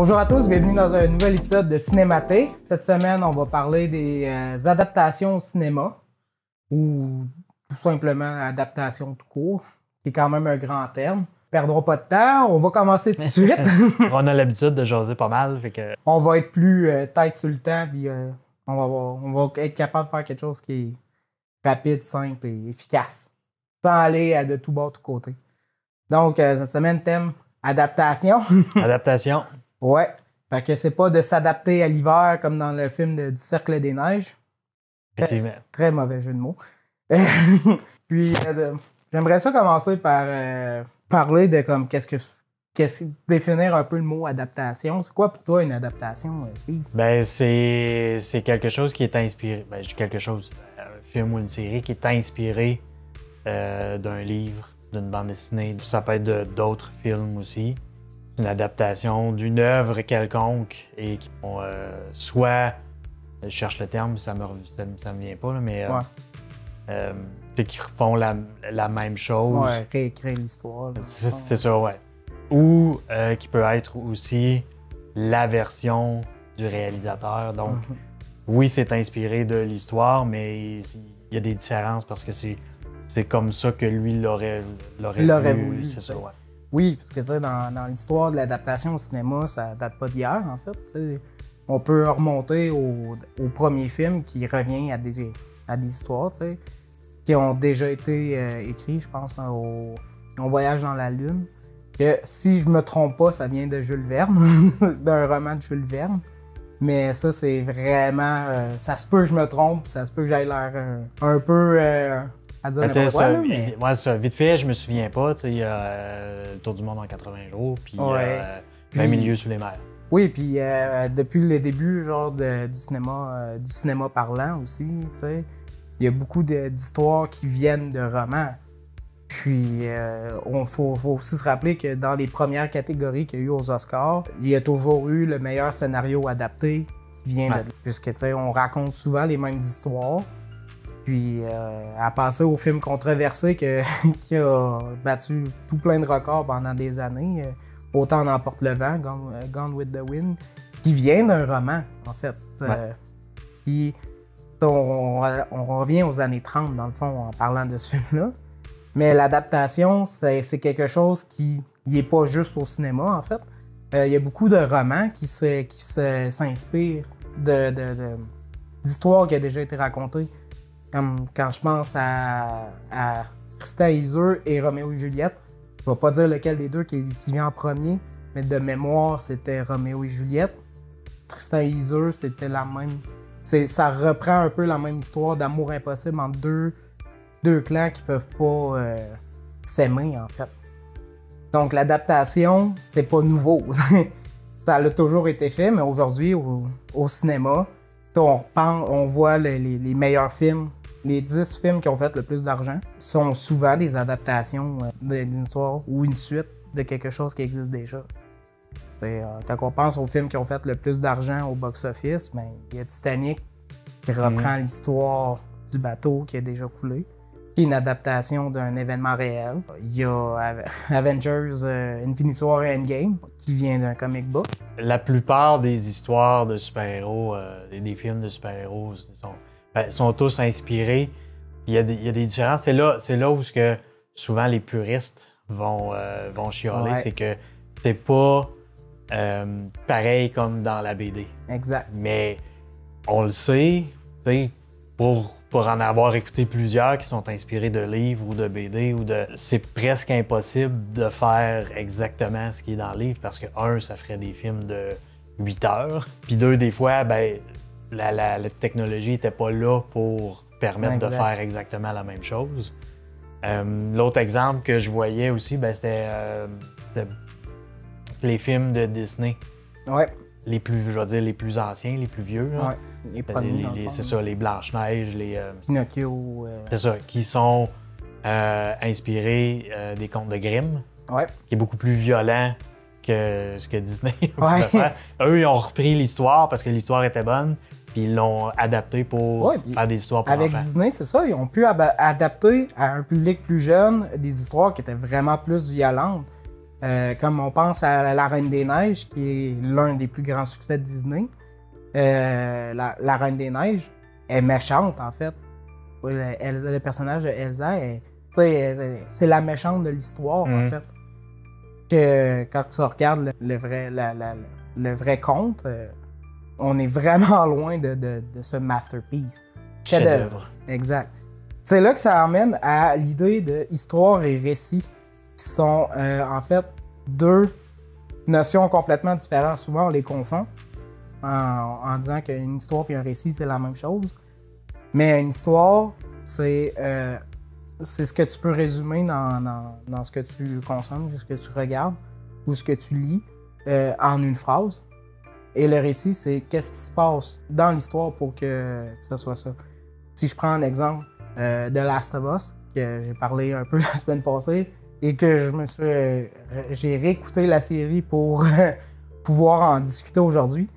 Bonjour à tous, bienvenue dans un nouvel épisode de Cinématé. Cette semaine, on va parler des adaptations au cinéma ou tout simplement adaptation tout court, qui est quand même un grand terme. Perdrons pas de temps, on va commencer tout de suite. On a l'habitude de jaser pas mal, fait que... On va être plus tête sur le temps, puis on va être capable de faire quelque chose qui est rapide, simple et efficace, sans aller de tout bas, de tout côté. Donc, cette semaine, thème adaptation. Adaptation. Ouais. Fait que c'est pas de s'adapter à l'hiver comme dans le film du Cercle des Neiges. Effectivement. Très mauvais jeu de mots. Puis, j'aimerais ça commencer par parler de comme définir un peu le mot adaptation. C'est quoi pour toi une adaptation, Steve? Ben, c'est quelque chose qui est inspiré. Ben, je dis quelque chose. Un film ou une série qui est inspiré d'un livre, d'une bande dessinée. Ça peut être d'autres films aussi. Une adaptation d'une œuvre quelconque et qui vont soit, je cherche le terme, ça me vient pas, là, mais qui font la même chose. Ouais, réécrire l'histoire. C'est ça, ouais. Ou qui peut être aussi la version du réalisateur. Donc, oui, c'est inspiré de l'histoire, mais il y a des différences parce que c'est comme ça que lui l'aurait voulu. C'est ça, ouais. Oui, parce que tu sais, dans l'histoire de l'adaptation au cinéma, ça date pas d'hier, en fait. T'sais. On peut remonter au premier film qui revient à des histoires, t'sais, qui ont déjà été écrits, je pense, au Voyage dans la Lune. Que si je me trompe pas, ça vient de Jules Verne, d'un roman de Jules Verne. Mais ça, c'est vraiment... ça se peut que je me trompe, ça se peut que j'aille l'air un peu... à dire n'importe quoi, mais... Moi, ça, vite fait, je me souviens pas. Il y a le Tour du monde en 80 jours, puis 20 milieux sous les mers. Oui, puis depuis le début genre du cinéma parlant aussi, il y a beaucoup d'histoires qui viennent de romans. Puis, faut aussi se rappeler que dans les premières catégories qu'il y a eu aux Oscars, il y a toujours eu le meilleur scénario adapté qui vient de... Puisque, on raconte souvent les mêmes histoires. Puis, à passer au film controversé qui a battu tout plein de records pendant des années, Autant n'emporte le vent, Gone with the Wind, qui vient d'un roman, en fait. Puis, on revient aux années 30, dans le fond, en parlant de ce film-là. Mais l'adaptation, c'est quelque chose qui n'est pas juste au cinéma, en fait. Il y a beaucoup de romans qui s'inspirent d'histoires qui ont déjà été racontées. Comme quand je pense à Tristan et Isolde et Roméo et Juliette, je ne vais pas dire lequel des deux qui vient en premier, mais de mémoire, c'était Roméo et Juliette. Tristan et Isolde, c'était la même... Ça reprend un peu la même histoire d'amour impossible entre deux clans qui peuvent pas s'aimer, en fait. Donc l'adaptation, c'est pas nouveau. Ça a toujours été fait, mais aujourd'hui, au cinéma, on voit les meilleurs films. Les 10 films qui ont fait le plus d'argent sont souvent des adaptations d'une histoire ou une suite de quelque chose qui existe déjà. Quand on pense aux films qui ont fait le plus d'argent au box-office, il y a Titanic qui reprend l'histoire du bateau qui a déjà coulé, qui est une adaptation d'un événement réel. Il y a Avengers Infinity War et Endgame qui vient d'un comic book. La plupart des histoires de super-héros, des films de super-héros sont tous inspirés. Il y a des différences. C'est là où souvent les puristes vont chialer. C'est que c'est pas pareil comme dans la BD. Exact. Mais on le sait, pour en avoir écouté plusieurs qui sont inspirés de livres ou de BD, c'est presque impossible de faire exactement ce qui est dans le livre parce que, ça ferait des films de 8 heures. Puis deux, des fois, la technologie n'était pas là pour permettre de faire exactement la même chose. L'autre exemple que je voyais aussi, c'était les films de Disney. Ouais. Les plus anciens, les plus vieux. Ouais. Les premiers, c'est ça, les Blanche-Neige, les... Pinocchio. C'est ça, qui sont inspirés des contes de Grimm, qui est beaucoup plus violent que ce que Disney pouvait faire. Eux, ils ont repris l'histoire parce que l'histoire était bonne, puis ils l'ont adapté pour faire des histoires pour avec enfants. Disney, c'est ça, ils ont pu adapter à un public plus jeune des histoires qui étaient vraiment plus violentes. Comme on pense à La Reine des Neiges, qui est l'un des plus grands succès de Disney, la Reine des Neiges est méchante, en fait. Le personnage de Elsa, c'est la méchante de l'histoire, en fait. Que quand tu regardes le vrai conte, on est vraiment loin de ce masterpiece. Chef-d'œuvre. Exact. C'est là que ça amène à l'idée de histoire et récit, qui sont en fait deux notions complètement différentes. Souvent, on les confond en disant qu'une histoire et un récit, c'est la même chose. Mais une histoire, c'est ce que tu peux résumer dans ce que tu consommes, ce que tu regardes ou ce que tu lis en une phrase. Et le récit, c'est qu'est-ce qui se passe dans l'histoire pour que ce soit ça. Si je prends un exemple de Last of Us, que j'ai parlé un peu la semaine passée, et que j'ai réécouté la série pour pouvoir en discuter aujourd'hui.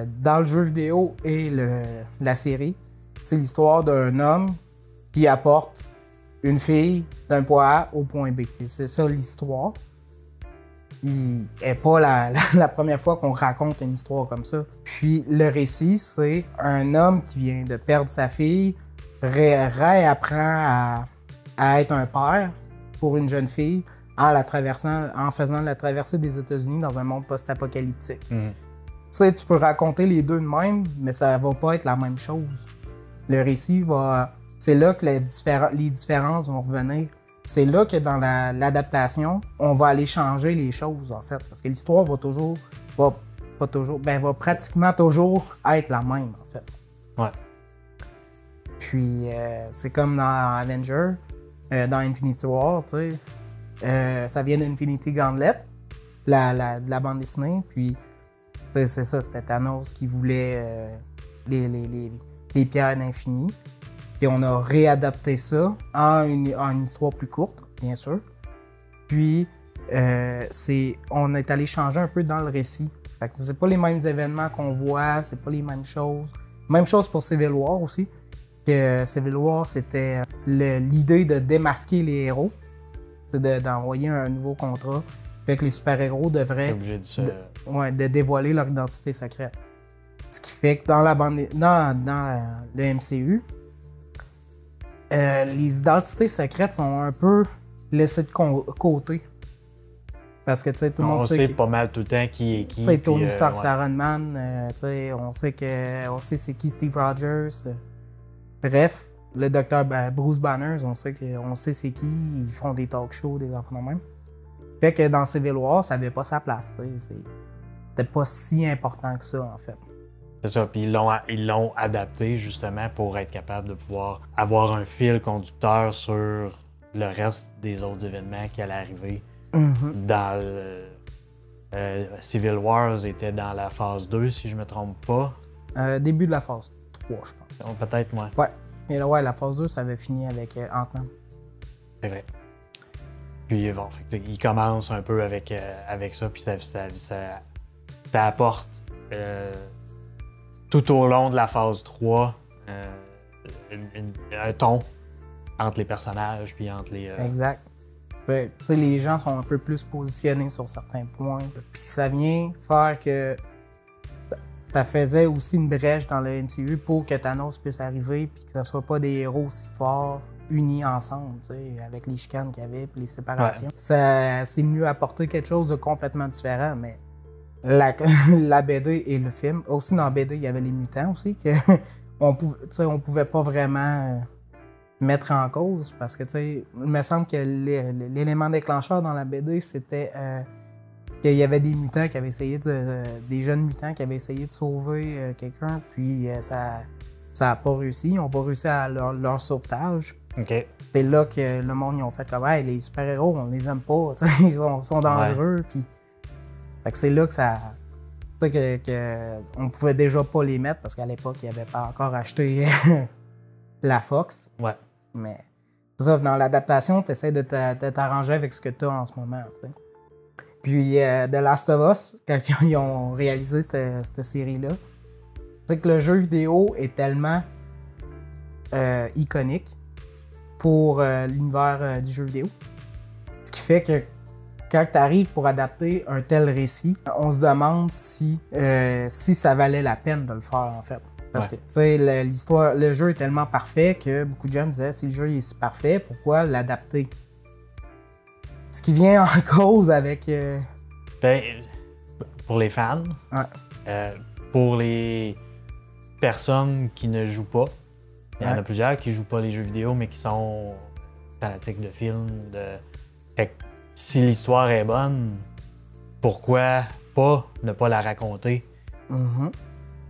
Dans le jeu vidéo et la série, c'est l'histoire d'un homme qui apporte une fille d'un point A au point B. C'est ça l'histoire. Il n'est pas la première fois qu'on raconte une histoire comme ça. Puis le récit, c'est un homme qui vient de perdre sa fille, réapprend à être un père pour une jeune fille en faisant la traversée des États-Unis dans un monde post-apocalyptique. Tu sais, tu peux raconter les deux de même, mais ça va pas être la même chose. Le récit c'est là que les différences vont revenir. C'est là que dans l'adaptation, on va aller changer les choses, en fait. Parce que l'histoire va pratiquement toujours être la même, en fait. Ouais. Puis, c'est comme dans Avenger, dans Infinity War, tu sais. Ça vient d'Infinity Gauntlet, de la bande dessinée. Puis, c'est ça, c'était Thanos qui voulait les pierres d'infini. Puis on a réadapté ça en une histoire plus courte, bien sûr. Puis on est allé changer un peu dans le récit. Fait que c'est pas les mêmes événements qu'on voit, c'est pas les mêmes choses. Même chose pour Civil War aussi. Que Civil War, c'était l'idée de démasquer les héros, d'envoyer un nouveau contrat. Fait que les super-héros devraient de dévoiler leur identité secrète. Ce qui fait que dans le MCU, les identités secrètes sont un peu laissées de côté. Parce que, tu sais, tout le monde sait pas mal tout le temps qui est qui. Tu sais, Tony Stark, c'est Iron Man. Tu sais, on sait c'est qui Steve Rogers. Bref, le docteur Bruce Banner, on sait c'est qui. Ils font des talk shows, des enfants de même. Fait que dans Civil War, ça n'avait pas sa place. C'était pas si important que ça, en fait. C'est ça, puis ils l'ont adapté justement pour être capable de pouvoir avoir un fil conducteur sur le reste des autres événements qui allaient arriver. Dans Civil Wars était dans la phase 2, si je me trompe pas. Début de la phase 3, je pense. Peut-être, moi. Ouais. Et là, ouais, la phase 2, ça avait fini avec Ant-Man. C'est vrai. Puis bon, il commence un peu avec ça, puis ça apporte tout au long de la phase 3 un ton entre les personnages, puis entre les... Exact. Les gens sont un peu plus positionnés sur certains points. Puis ça vient faire que ça faisait aussi une brèche dans le MCU pour que Thanos puisse arriver puis que ce ne soit pas des héros aussi forts unis ensemble, avec les chicanes qu'il y avait et les séparations. Ouais. Ça c'est mieux apporter quelque chose de complètement différent, mais la BD et le film. Aussi dans la BD, il y avait les mutants aussi on pouvait pas vraiment mettre en cause parce que il me semble que l'élément déclencheur dans la BD, c'était qu'il y avait des mutants qui avaient essayé des jeunes mutants qui avaient essayé de sauver quelqu'un, puis ça n'a pas réussi. Ils n'ont pas réussi à leur sauvetage. Okay. C'est là que le monde ils ont fait comme hey, les super-héros, on les aime pas, ils sont dangereux. Ouais. Puis fait que c'est là que ça. On pouvait déjà pas les mettre parce qu'à l'époque, ils n'avaient pas encore acheté la Fox. Ouais. Mais c'est ça, dans l'adaptation, tu essaies de t'arranger avec ce que tu as en ce moment. T'sais. Puis The Last of Us, quand ils ont réalisé cette série-là, c'est que le jeu vidéo est tellement iconique pour l'univers du jeu vidéo. Ce qui fait que quand tu arrives pour adapter un tel récit, on se demande si ça valait la peine de le faire, en fait. Parce que, tu sais, l'histoire, le jeu est tellement parfait que beaucoup de gens me disaient, si le jeu est si parfait, pourquoi l'adapter? Ce qui vient en cause avec... Ben, pour les fans, Ouais. pour les personnes qui ne jouent pas, il y en a plusieurs qui jouent pas les jeux vidéo, mais qui sont fanatiques de films. Fait que si l'histoire est bonne, pourquoi pas ne pas la raconter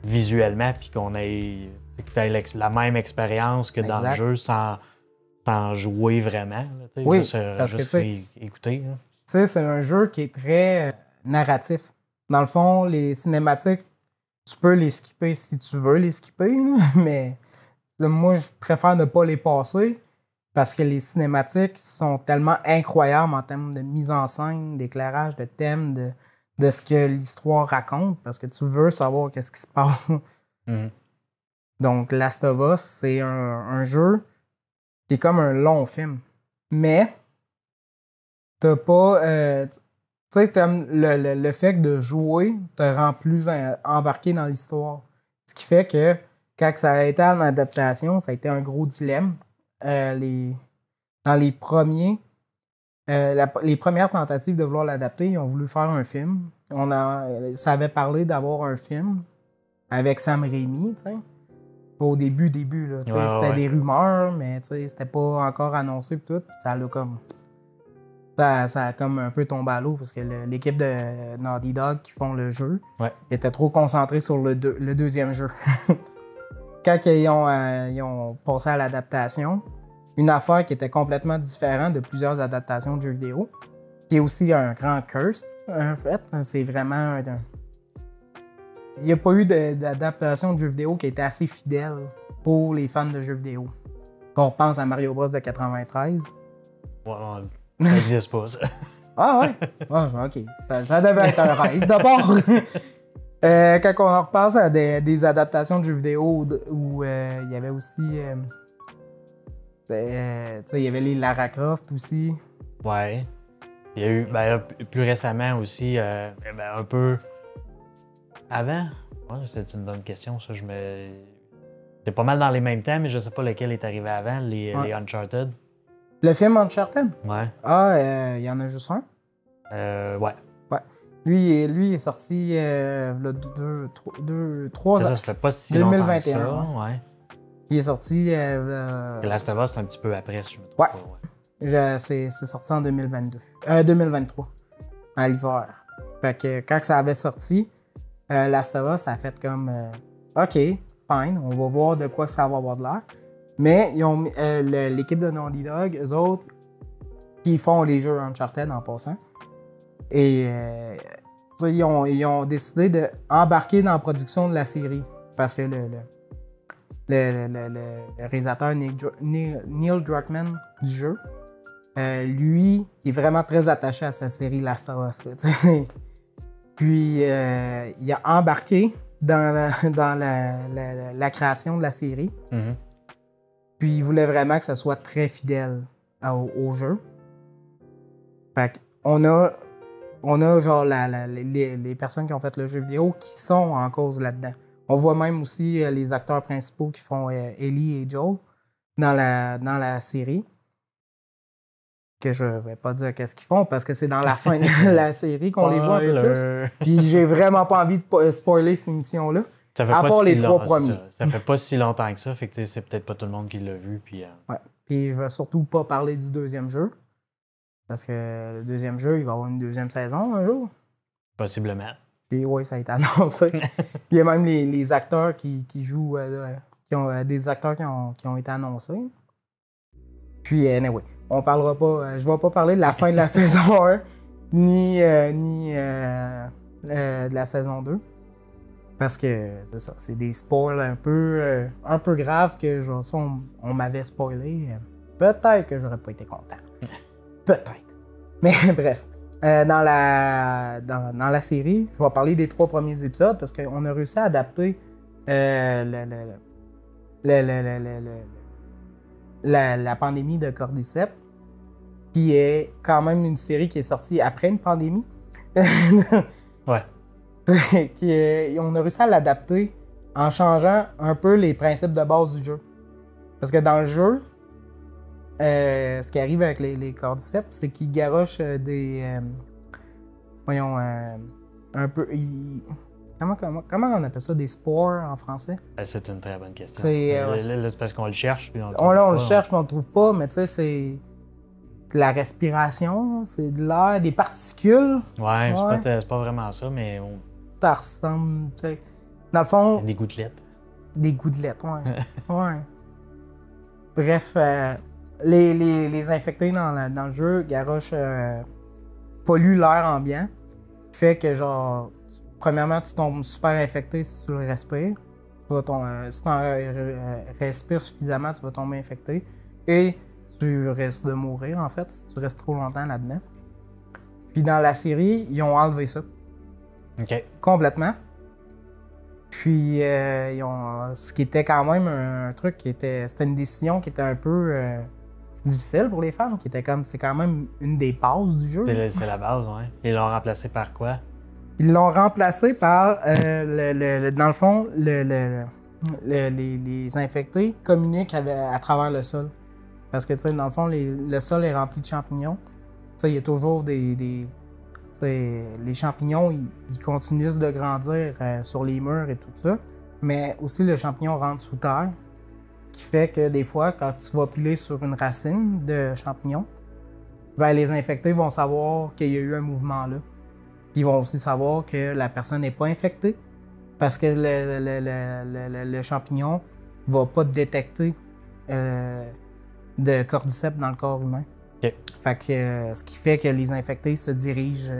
visuellement, puis qu'on ait, que t'aies la même expérience que dans le jeu sans jouer vraiment. Là, oui, juste écouter. Tu sais, c'est un jeu qui est très narratif. Dans le fond, les cinématiques, tu peux les skipper si tu veux les skipper, là, mais moi, je préfère ne pas les passer parce que les cinématiques sont tellement incroyables en termes de mise en scène, d'éclairage, de thème, de ce que l'histoire raconte, parce que tu veux savoir qu'est-ce qui se passe. Donc, Last of Us, c'est un jeu qui est comme un long film. Mais, t'as pas... tu sais, le fait de jouer te rend plus embarqué dans l'histoire. Ce qui fait que, quand ça a été en adaptation, ça a été un gros dilemme. Dans les premiers... les premières tentatives de vouloir l'adapter, ils ont voulu faire un film. Ça avait parlé d'avoir un film avec Sam Raimi, tu sais. Au début, là. C'était des rumeurs, mais c'était pas encore annoncé pis tout. Pis ça a comme... Ça a comme un peu tombé à l'eau parce que l'équipe de Naughty Dog qui font le jeu était trop concentrée sur le deuxième jeu. Quand ils ont passé à l'adaptation, une affaire qui était complètement différente de plusieurs adaptations de jeux vidéo, qui est aussi un grand curse, en fait. C'est vraiment... Il n'y a pas eu d'adaptation de jeux vidéo qui était assez fidèle pour les fans de jeux vidéo. Quand on pense à Mario Bros de 93. Ouais, ça n'existe pas, ça. Ah ouais? OK. Ça devait être un rêve, d'abord. Quand on repense à des adaptations de jeux vidéo où il y avait aussi... il y avait les Lara Croft aussi. Ouais. Il y a eu, plus récemment aussi, un peu avant. Ouais, c'est une bonne question, ça. C'est pas mal dans les mêmes temps, mais je sais pas lequel est arrivé avant, les Uncharted. Le film Uncharted? Ouais. Ah, il y en a juste un? Ouais. Ouais. Lui est sorti il y a 3 ans. Ça fait pas si longtemps que ça. Ouais. Il est sorti... Last of Us, c'est un petit peu après, si je me trompe pas. Ouais. C'est sorti en 2022. 2023, à l'hiver. Fait que quand ça avait sorti, Last of Us a fait comme OK, fine, on va voir de quoi ça va avoir de l'air. Mais ils ont l'équipe de Naughty Dog, eux autres, qui font les jeux Uncharted en passant. Et ils ont décidé d'embarquer dans la production de la série. Parce que le réalisateur Neil Druckmann du jeu, lui, il est vraiment très attaché à sa série Last of Us. Puis, il a embarqué dans la création de la série. Puis, il voulait vraiment que ça soit très fidèle au jeu. Fait qu'on a genre les personnes qui ont fait le jeu vidéo qui sont en cause là-dedans. On voit même aussi les acteurs principaux qui font Ellie et Joel dans la série. Que je vais pas dire qu'est-ce qu'ils font parce que c'est dans la fin de la série qu'on les voit un peu plus. Puis j'ai vraiment pas envie de spoiler cette émission-là. Ça fait à part les 3 premiers. Ça fait pas si longtemps que ça, fait que c'est peut-être pas tout le monde qui l'a vu. Puis, ouais. Puis je vais surtout pas parler du deuxième jeu. Parce que le deuxième jeu, il va y avoir une deuxième saison un jour. Possiblement. Puis oui, ça a été annoncé. Il y a même les acteurs qui jouent, des acteurs qui ont été annoncés. Puis anyway, on parlera pas, je vais pas parler de la fin de la saison 1, ni de la saison 2. Parce que c'est ça, c'est des spoils un peu graves que genre, ça, on m'avait spoilé. Peut-être que j'aurais pas été content. Peut-être. Mais bref. Dans la série, je vais parler des 3 premiers épisodes parce qu'on a réussi à adapter la pandémie de Cordyceps qui est quand même une série qui est sortie après une pandémie. Ouais. On a réussi à l'adapter en changeant un peu les principes de base du jeu. Parce que dans le jeu, ce qui arrive avec les cordyceps, c'est qu'ils garochent un peu... Comment on appelle ça? Des spores en français? C'est une très bonne question. C'est c'est parce qu'on le cherche. Puis on le cherche, mais on le trouve pas. Mais tu sais, c'est la respiration, c'est de l'air, des particules. Ouais, c'est pas vraiment ça, mais... Ça ressemble, tu sais... Dans le fond... Des gouttelettes. Des gouttelettes, ouais. Ouais. Bref, les infectés dans le jeu garochent... polluent l'air ambiant. Fait que, genre... Premièrement, tu tombes super infecté si tu le respires. Si tu respires suffisamment, tu vas tomber infecté. Et tu risques de mourir, en fait, si tu restes trop longtemps là-dedans. Puis dans la série, ils ont enlevé ça. OK. Complètement. Puis, ce qui était quand même un truc c'était une décision qui était un peu difficile pour les fans, c'est quand même une des bases du jeu. C'est la base, ouais. Ils l'ont remplacé par quoi? Ils l'ont remplacé par, dans le fond, les infectés communiquent à travers le sol. Parce que, tu sais, dans le fond, le sol est rempli de champignons. Tu sais, il y a toujours les champignons, ils continuent de grandir sur les murs et tout ça. Mais aussi, le champignon rentre sous terre, qui fait que des fois, quand tu vas piler sur une racine de champignon, ben, les infectés vont savoir qu'il y a eu un mouvement là. Ils vont aussi savoir que la personne n'est pas infectée parce que le champignon ne va pas détecter de cordyceps dans le corps humain. Okay. Fait que, ce qui fait que les infectés se dirigent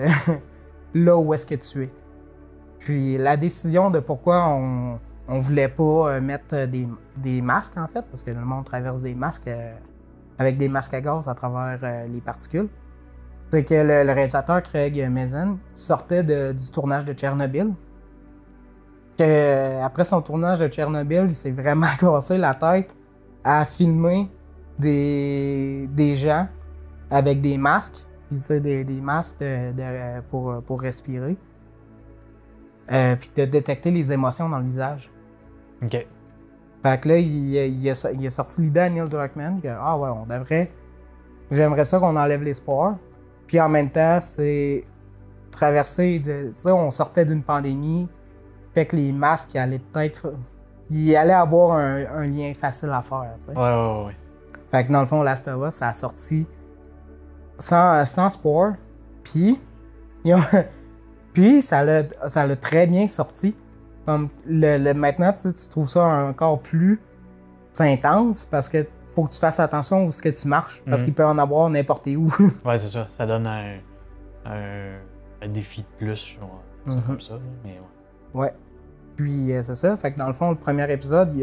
là où est-ce que tu es. Puis la décision de pourquoi on voulait pas mettre des masques, en fait, parce que le monde traverse des masques avec des masques à gaz à travers les particules, c'est que le réalisateur Craig Mazin sortait du tournage de Tchernobyl. Après son tournage de Tchernobyl, il s'est vraiment cassé la tête à filmer des gens avec des masques, des masques pour respirer, puis de détecter les émotions dans le visage. OK. Fait que là, il a sorti l'idée à Neil Druckmann que, ah ouais, j'aimerais ça qu'on enlève les spores. Puis en même temps, c'est traverser tu sais, on sortait d'une pandémie, fait que les masques, il allait avoir un lien facile à faire, tu sais. Ouais. Fait que dans le fond, Last of Us, ça a sorti sans sport, puis ça l'a très bien sorti. Comme maintenant, tu trouves ça encore plus intense parce que faut que tu fasses attention où ce que tu marches, parce qu'il peut en avoir n'importe où. Ouais, c'est ça. Ça donne un défi de plus, genre, comme ça. Mais ouais. Puis c'est ça. Fait que dans le fond, le premier épisode,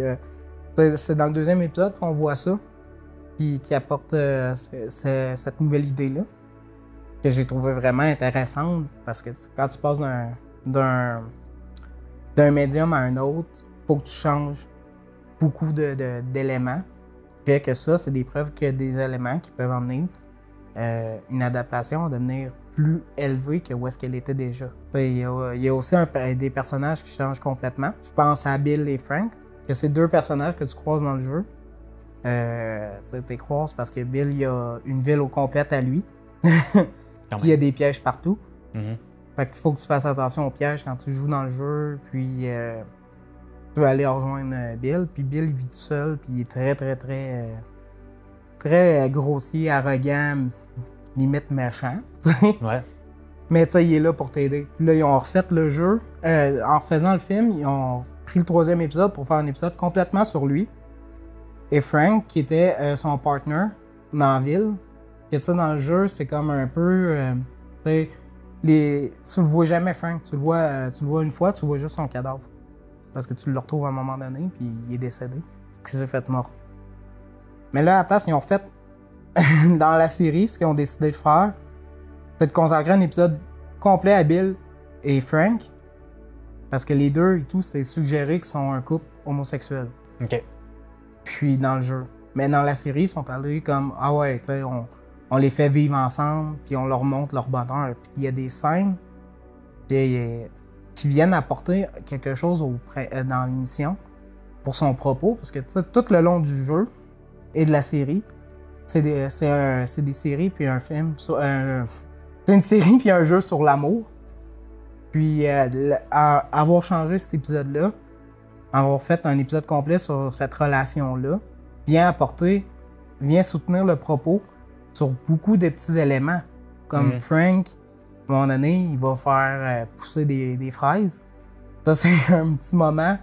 c'est dans le deuxième épisode qu'on voit ça, qui apporte cette nouvelle idée-là, que j'ai trouvé vraiment intéressante, parce que quand tu passes d'un médium à un autre, faut que tu changes beaucoup d'éléments. Fait que ça, c'est des preuves qu'il y a des éléments qui peuvent emmener une adaptation à devenir plus élevée que où est-ce qu'elle était déjà. Il y a aussi des personnages qui changent complètement. Je pense à Bill et Frank, que c'est deux personnages que tu croises dans le jeu. Tu les croises parce que Bill, il y a une ville au complète à lui. Puis il y a des pièges partout. Fait qu'il faut que tu fasses attention aux pièges quand tu joues dans le jeu, puis tu vas aller rejoindre Bill. Puis Bill, il vit tout seul, puis il est très, très, très, très grossier, arrogant, limite méchant. ouais. Mais tu sais, il est là pour t'aider. Puis là, ils ont refait le jeu. En faisant le film, ils ont pris le troisième épisode pour faire un épisode complètement sur lui. Et Frank, qui était son partner dans la ville. Et tu sais, dans le jeu, c'est comme un peu... tu le vois jamais, Frank. Tu le vois une fois, tu vois juste son cadavre. Parce que tu le retrouves à un moment donné, puis il est décédé. Parce qu'il s'est fait mort. Mais là, à la place, ils ont fait, dans la série, ce qu'ils ont décidé de faire, c'est de consacrer un épisode complet à Bill et Frank. Parce que les deux et tout, c'est suggéré qu'ils sont un couple homosexuel. OK. Puis dans le jeu. Mais dans la série, ils sont allés comme, ah ouais, tu sais, on les fait vivre ensemble, puis on leur montre leur bonheur. Puis il y a des scènes qui viennent apporter quelque chose dans l'émission pour son propos, parce que tout le long du jeu et de la série, c'est des séries puis un film, c'est une série puis un jeu sur l'amour. Puis avoir changé cet épisode-là, avoir fait un épisode complet sur cette relation-là, vient soutenir le propos sur beaucoup de petits éléments. Comme Frank, à un moment donné, il va faire pousser des fraises. Ça, c'est un petit moment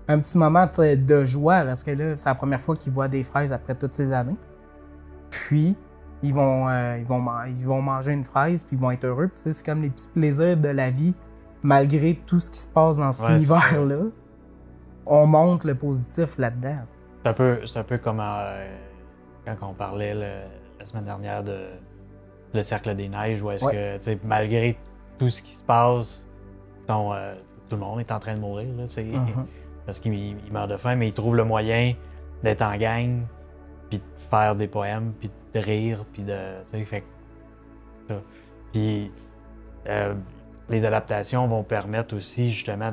de joie, parce que là, c'est la première fois qu'il voit des fraises après toutes ces années. Puis, ils vont manger une fraise, puis ils vont être heureux. Puis, c'est comme les petits plaisirs de la vie, malgré tout ce qui se passe dans cet univers-là. On montre le positif là-dedans. C'est un peu comme quand on parlait la semaine dernière de Le Cercle des Neiges, où est-ce que, tu sais, malgré tout ce qui se passe, tout le monde est en train de mourir, là, parce qu'il meurt de faim, mais il trouve le moyen d'être en gang, puis de faire des poèmes, puis de rire, puis de, tu sais, fait ça. Puis les adaptations vont permettre aussi, justement,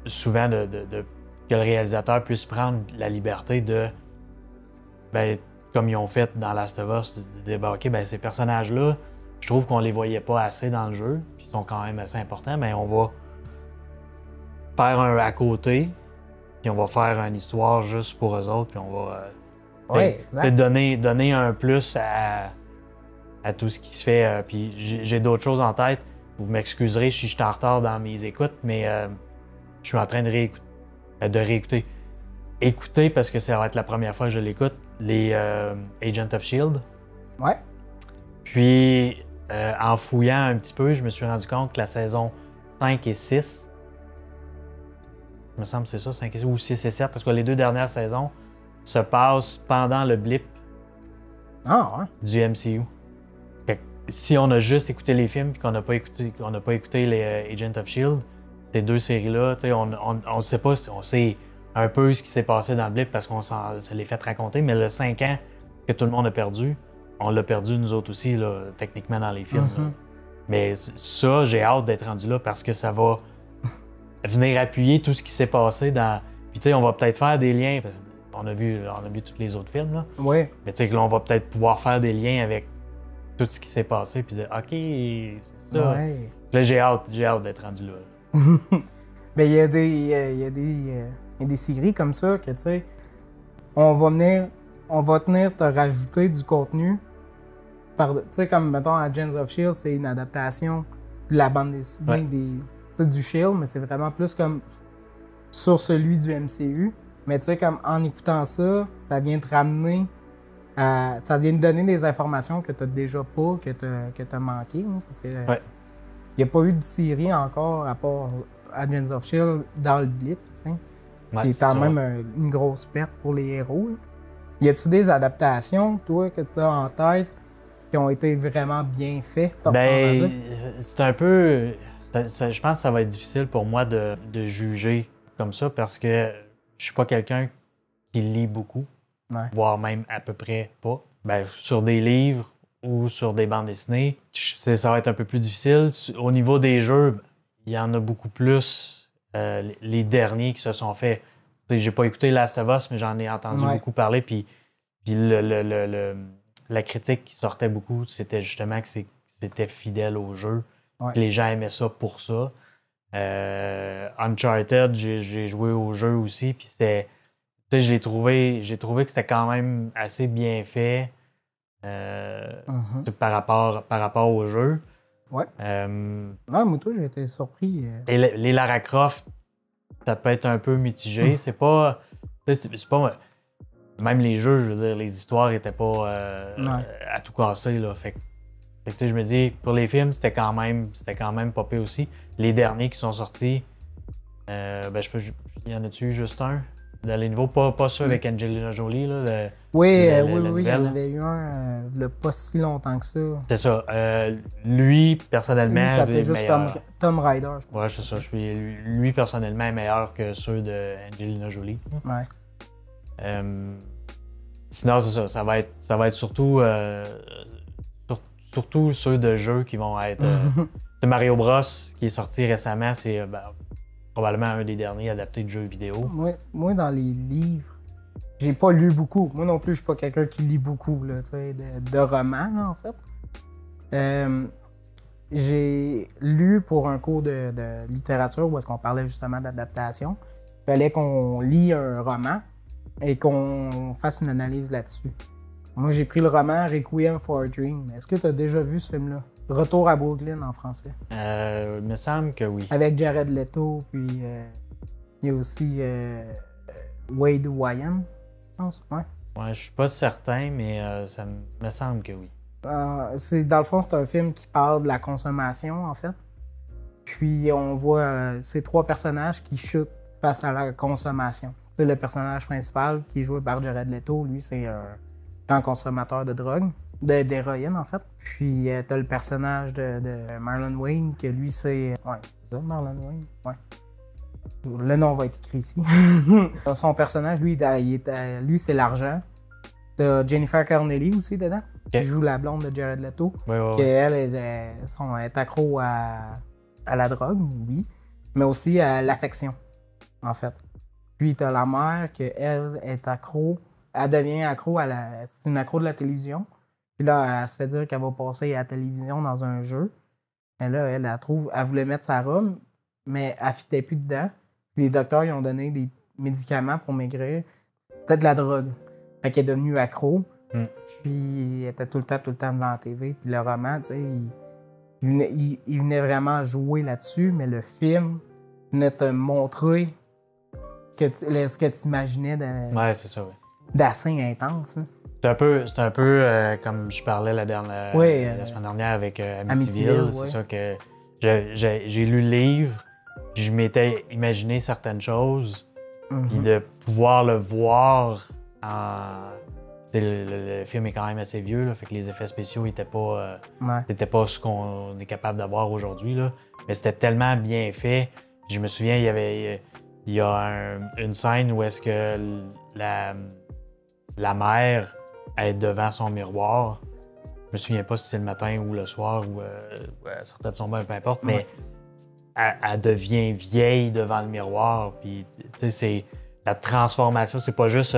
souvent que le réalisateur puisse prendre la liberté de, ben, comme ils ont fait dans Last of Us, de dire, ben, OK, ben, ces personnages-là, je trouve qu'on les voyait pas assez dans le jeu, puis ils sont quand même assez importants, mais on va faire un à côté, puis on va faire une histoire juste pour eux autres, puis on va donner un plus à tout ce qui se fait. Puis j'ai d'autres choses en tête. Vous m'excuserez si je suis en retard dans mes écoutes, mais je suis en train de réécouter. Écouter, parce que ça va être la première fois que je l'écoute, les Agents of S.H.I.E.L.D. Ouais. Puis, en fouillant un petit peu, je me suis rendu compte que la saison 5 et 6, il me semble que c'est ça, 5 et 6, ou 6 et 7, parce que les 2 dernières saisons se passent pendant le blip du MCU. Fait que si on a juste écouté les films et qu'on n'a pas écouté les Agents of S.H.I.E.L.D., ces 2 séries-là, on sait pas, on sait un peu ce qui s'est passé dans le blip parce qu'on se l'est fait raconter, mais le 5 ans que tout le monde a perdu, on l'a perdu nous autres aussi, là, techniquement dans les films. Là. Mais ça, j'ai hâte d'être rendu là parce que ça va venir appuyer tout ce qui s'est passé dans... Puis tu sais, on va peut-être faire des liens, parce qu'on a vu tous les autres films, là. Oui. Mais tu sais, là, on va peut-être pouvoir faire des liens avec tout ce qui s'est passé, puis dire, OK, c'est ça. Ouais. Là, j'ai hâte d'être rendu là. Mais il y a des séries comme ça que, tu sais, on va venir te rajouter du contenu. Tu sais, comme, mettons, Agents of S.H.I.E.L.D., c'est une adaptation de la bande dessinée du S.H.I.E.L.D., mais c'est vraiment plus comme sur celui du MCU. Mais tu sais, comme en écoutant ça, ça vient te ramener ça vient te donner des informations que tu n'as déjà pas, que tu as manqué. Hein, parce que il n'y a pas eu de série encore à part Agents of S.H.I.E.L.D. dans le blip. C'est quand même une grosse perte pour les héros. Là. Y a-tu des adaptations, toi, que tu as en tête qui ont été vraiment bien faites? Ben, c'est un peu... je pense que ça va être difficile pour moi de juger comme ça parce que je suis pas quelqu'un qui lit beaucoup, voire même à peu près pas. Ben, sur des livres ou sur des bandes dessinées, ça va être un peu plus difficile. Au niveau des jeux, il y en a beaucoup plus les derniers qui se sont faits. J'ai pas écouté Last of Us, mais j'en ai entendu beaucoup parler. Puis la critique qui sortait beaucoup, c'était justement que c'était fidèle au jeu. Que les gens aimaient ça pour ça. Uncharted, j'ai joué au jeu aussi, puis c'était... Tu sais, j'ai trouvé que c'était quand même assez bien fait par rapport au jeu. Ouais. Moi, j'ai été surpris. Et les Lara Croft, ça peut être un peu mitigé. C'est pas... Même les jeux, je veux dire, les histoires étaient pas à tout casser, là. Fait que je me dis, pour les films, c'était quand même popé aussi. Les derniers qui sont sortis, il y en a-tu juste un? Dans les nouveaux, pas ceux avec Angelina Jolie, là. Oui, il y en avait eu un il n'y a pas si longtemps que ça. C'est ça. Lui, personnellement, lui, il s'appelait juste Tom Rider, je pense. Ouais, c'est ça. Lui, personnellement, est meilleur que ceux de Angelina Jolie. Ouais. Sinon, c'est ça. Ça va être surtout, surtout ceux de jeux qui vont être. C'est Mario Bros qui est sorti récemment. C'est probablement un des derniers adaptés de jeux vidéo. Moi, dans les livres, j'ai pas lu beaucoup. Moi non plus, je suis pas quelqu'un qui lit beaucoup là, de romans, là, en fait. J'ai lu pour un cours de littérature où est-ce qu'on parlait justement d'adaptation. Il fallait qu'on lit un roman et qu'on fasse une analyse là-dessus. Moi, j'ai pris le roman Requiem for a Dream. Est-ce que tu as déjà vu ce film-là? Retour à Brooklyn en français. Il me semble que oui. Avec Jared Leto, puis il y a aussi Wade Wyan, je pense. Ouais. Ouais, je suis pas certain, mais ça me semble que oui. Dans le fond, c'est un film qui parle de la consommation, en fait. Puis on voit ces trois personnages qui chutent face à la consommation. C'est le personnage principal qui est joué par Jared Leto. Lui, c'est un grand consommateur de drogue, d'héroïne, en fait. Puis t'as le personnage de Marlon Wayne, que lui, c'est... Ouais, c'est ça, Marlon Wayne? Ouais. Le nom va être écrit ici. Son personnage, lui, lui c'est l'argent. T'as Jennifer Connelly aussi dedans, qui joue la blonde de Jared Leto. Elle est accro à la drogue, oui, mais aussi à l'affection, en fait. Puis t'as la mère, qu'elle est accro, elle devient accro c'est une accro de la télévision. Puis là, elle se fait dire qu'elle va passer à la télévision dans un jeu. Et là, elle voulait mettre sa robe, mais elle ne fitait plus dedans. Puis les docteurs ils ont donné des médicaments pour maigrir. Peut-être de la drogue. Fait qu'elle est devenue accro. Puis elle était tout le temps devant la TV. Puis le roman, tu sais, il venait vraiment jouer là-dessus, mais le film venait te montrer ce que tu imaginais c'est ça, oui. D'assez intense. Hein. C'est un peu comme je parlais la semaine dernière avec Amityville. C'est ça que j'ai lu le livre, je m'étais imaginé certaines choses, puis de pouvoir le voir le film est quand même assez vieux, là, fait que les effets spéciaux n'étaient pas ce qu'on est capable d'avoir aujourd'hui, là, mais c'était tellement bien fait. Je me souviens, il y a une scène où est-ce que la mère est devant son miroir. Je me souviens pas si c'est le matin ou le soir ou elle sortait de son bain, peu importe, mais elle devient vieille devant le miroir. Puis, c'est la transformation, c'est pas juste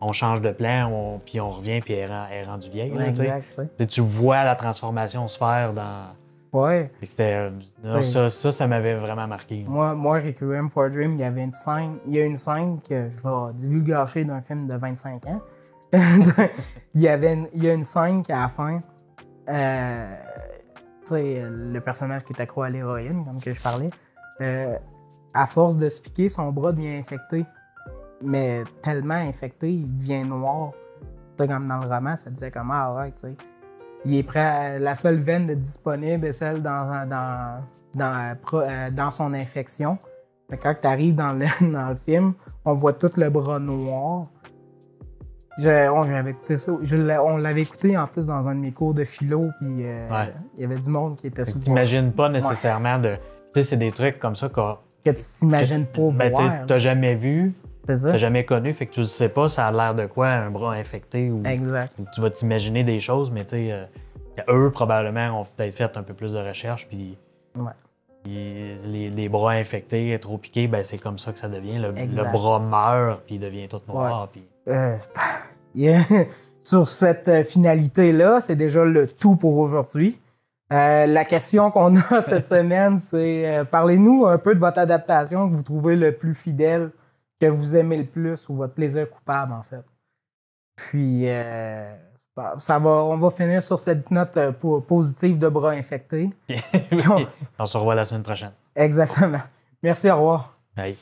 on change de plan, puis on revient, puis elle est rendue vieille. Là, exact. Tu vois la transformation se faire dans. Ouais. Ça m'avait vraiment marqué. Moi, Requiem for a Dream, il y a une scène que je vais divulgacher d'un film de 25 ans. il y a une scène qui, à la fin, le personnage qui est accro à l'héroïne, comme que je parlais, à force de se piquer, son bras devient infecté. Mais tellement infecté, il devient noir. T'sais, comme dans le roman, ça disait comme ouais, tu sais. Il est prêt la seule veine disponible est celle dans son infection. Mais quand tu arrives dans le film, on voit tout le bras noir. J'avais écouté ça. On l'avait écouté en plus dans un de mes cours de philo, puis il y avait du monde qui était sous le t'imagines pas nécessairement de. Tu sais, c'est des trucs comme ça que tu t'imagines pas voir. T'as jamais vu, t'as jamais connu, fait que tu le sais pas, ça a l'air de quoi, un bras infecté ou. Exact. Ou tu vas t'imaginer des choses, mais tu sais, eux probablement ont peut-être fait un peu plus de recherche, puis. Les bras infectés, trop piqués, ben c'est comme ça que ça devient. Le bras meurt, puis il devient tout noir. Puis... Sur cette finalité-là, c'est déjà le tout pour aujourd'hui. La question qu'on a cette semaine, c'est parlez-nous un peu de votre adaptation que vous trouvez le plus fidèle, que vous aimez le plus ou votre plaisir coupable, en fait. Puis, on va finir sur cette note positive de bras infectés. On se revoit la semaine prochaine. Exactement. Merci, au revoir. Bye.